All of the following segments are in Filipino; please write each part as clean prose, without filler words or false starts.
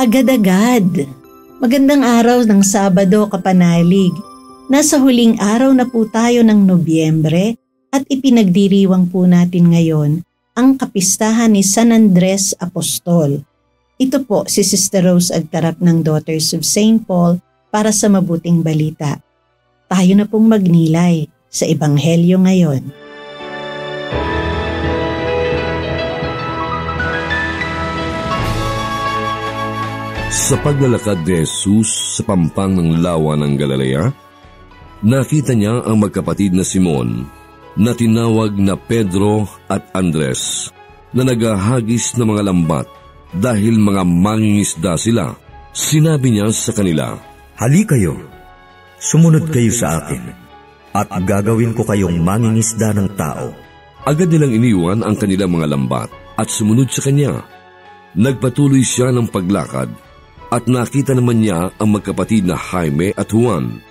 Agad-agad. Magandang araw ng Sabado, kapanalig. Nasa huling araw na po tayo ng Nobyembre at ipinagdiriwang po natin ngayon ang kapistahan ni San Andres Apostol. Ito po si Sister Rose Agtarap ng Daughters of St. Paul para sa mabuting balita. Tayo na pong magnilay sa Ebanghelyo ngayon. Sa paglalakad ni Jesus sa pampang ng lawa ng Galilea, nakita niya ang magkapatid na Simon na tinawag na Pedro at Andres na naghahagis ng mga lambat dahil mga mangingisda sila. Sinabi niya sa kanila, "Hali kayo, sumunod kayo sa akin, at gagawin ko kayong mangingisda ng tao." Agad nilang iniwan ang kanilang mga lambat at sumunod sa kanya. Nagpatuloy siya ng paglakad at nakita naman niya ang magkapatid na Jaime at Juan,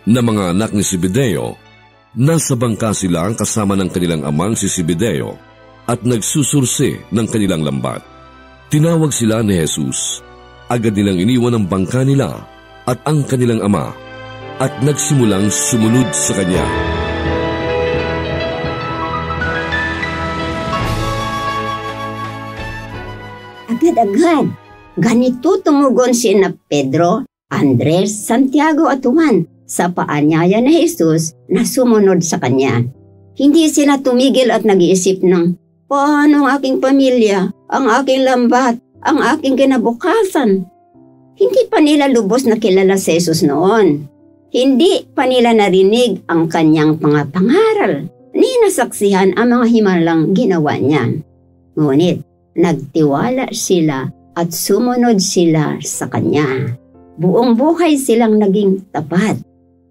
na mga anak ni Zebedeo. Nasa bangka sila kasama ng kanilang amang si Zebedeo at nagsusursi ng kanilang lambat. Tinawag sila ni Jesus. Agad nilang iniwan ang bangka nila at ang kanilang ama at nagsimulang sumunod sa kanya. Agad-agad, ganito tumugon sina Pedro, Andres, Santiago at Juan sa paanyaya ni Jesus na sumunod sa kanya. Hindi sila tumigil at nag-iisip ng, paano ang aking pamilya, ang aking lambat, ang aking kinabukasan? Hindi pa nila lubos na kilala si Jesus noon. Hindi pa nila narinig ang kanyang mga pangaral, ni nasaksihan ang mga himalang ginawa niya. Ngunit, nagtiwala sila at sumunod sila sa kanya. Buong buhay silang naging tapat.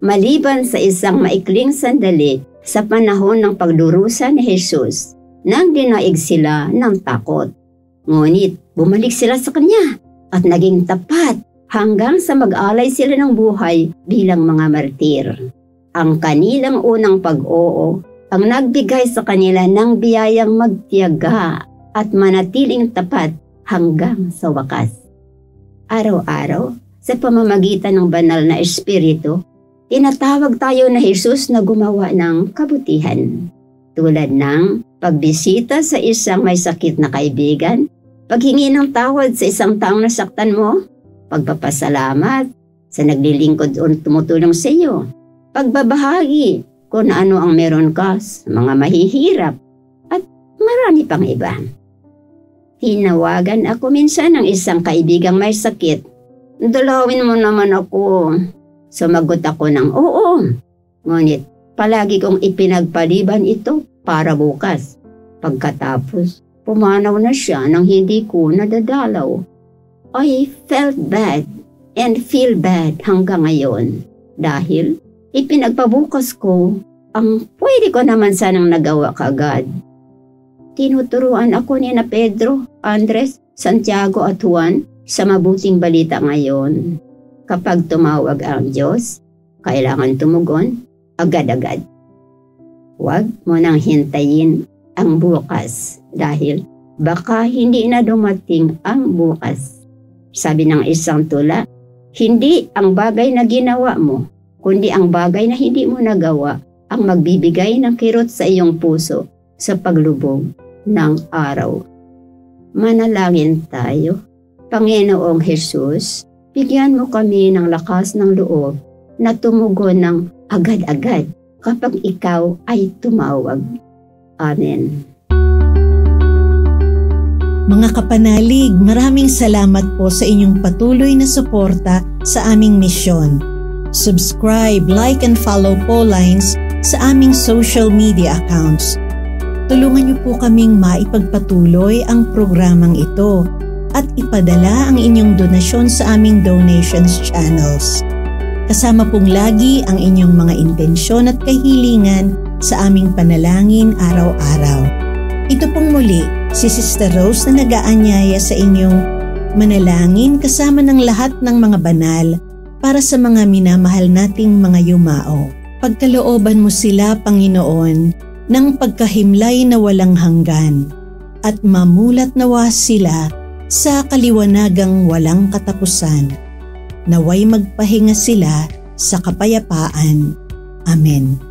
Maliban sa isang maikling sandali sa panahon ng pagdurusa ni Jesus, nang dinaig sila ng takot. Ngunit bumalik sila sa kanya at naging tapat hanggang sa mag-alay sila ng buhay bilang mga martir. Ang kanilang unang pag-oo ang nagbigay sa kanila ng biyayang magtiyaga at manatiling tapat hanggang sa wakas. Araw-araw, sa pamamagitan ng banal na espiritu, tinatawag tayo na Jesus na gumawa ng kabutihan. Tulad ng pagbisita sa isang may sakit na kaibigan, paghingi ng tawad sa isang taong nasaktan mo, pagpapasalamat sa naglilingkod o tumutulong sa iyo, pagbabahagi kung ano ang meron ka sa mga mahihirap, at marami pang iba. Tinawagan ako minsan ng isang kaibigang may sakit. "Dalawin mo naman ako." Sumagot ako ng oo. Ngunit palagi kong ipinagpaliban ito para bukas. Pagkatapos, pumanaw na siya nang hindi ko nadadalaw. I felt bad and feel bad hanggang ngayon dahil ipinagpabukas ko ang pwede ko naman sanang nagawa kaagad. Tinuturuan ako ni na Pedro, Andres, Santiago at Juan sa mabuting balita ngayon. Kapag tumawag ang Diyos, kailangan tumugon agad-agad. Huwag mo nang hintayin ang bukas dahil baka hindi na dumating ang bukas. Sabi ng isang tula, hindi ang bagay na ginawa mo, kundi ang bagay na hindi mo nagawa ang magbibigay ng kirot sa iyong puso sa paglubog ng araw. Manalangin tayo. Panginoong Jesus, bigyan mo kami ng lakas ng loob na tumugon ng agad-agad kapag ikaw ay tumawag. Amen. Mga kapanalig, maraming salamat po sa inyong patuloy na suporta sa aming misyon. Subscribe, like, and follow Paulines sa aming social media accounts. Tulungan niyo po kaming maipagpatuloy ang programang ito at ipadala ang inyong donasyon sa aming donations channels. Kasama pong lagi ang inyong mga intensyon at kahilingan sa aming panalangin araw-araw. Ito pong muli si Sister Rose na nag-aanyaya sa inyong manalangin kasama ng lahat ng mga banal para sa mga minamahal nating mga yumao. Pagkalooban mo sila, Panginoon, ng pagkahimlay na walang hanggan, at mamulat nawa sila sa kaliwanagang walang katapusan. Naway magpahinga sila sa kapayapaan. Amen.